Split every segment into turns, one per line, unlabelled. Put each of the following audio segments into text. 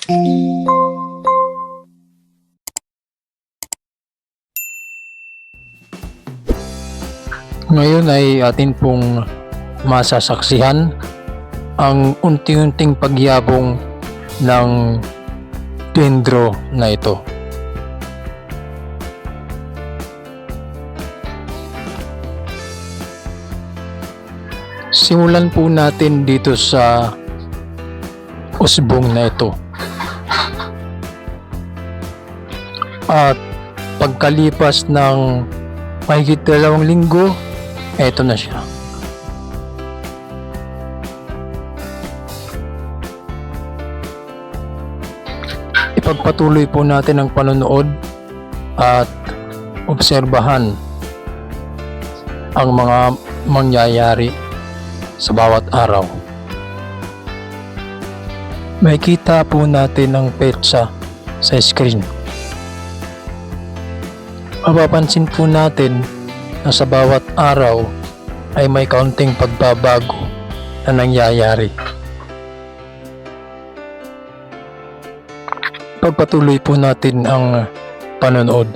Ngayon ay atin pong masasaksihan ang unti-unting pagyabong ng dendro na ito. Simulan po natin dito sa usbong na ito. At pagkalipas ng mahigit 2 linggo, eto na siya. Ipagpatuloy po natin ang panonood at obserbahan ang mga mangyayari sa bawat araw. Makikita po natin ang petsa sa screen. Mapapansin po natin na sa bawat araw ay may kaunting pagbabago na nangyayari. Pagpatuloy po natin ang panonood.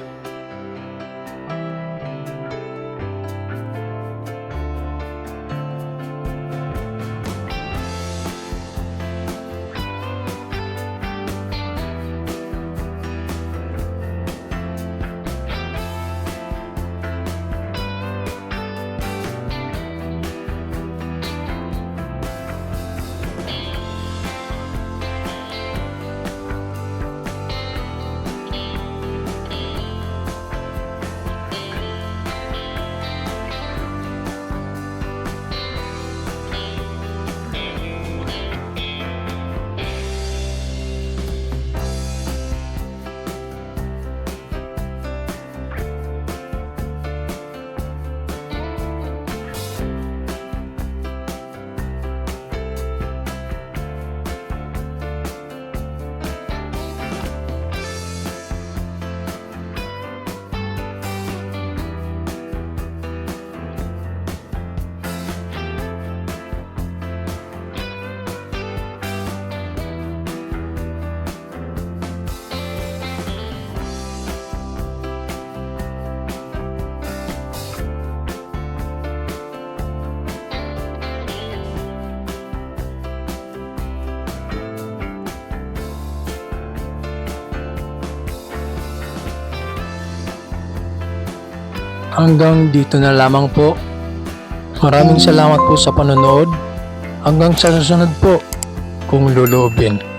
Hanggang dito na lamang po. Maraming salamat po sa panonood. Hanggang sa susunod po, kung loloobin.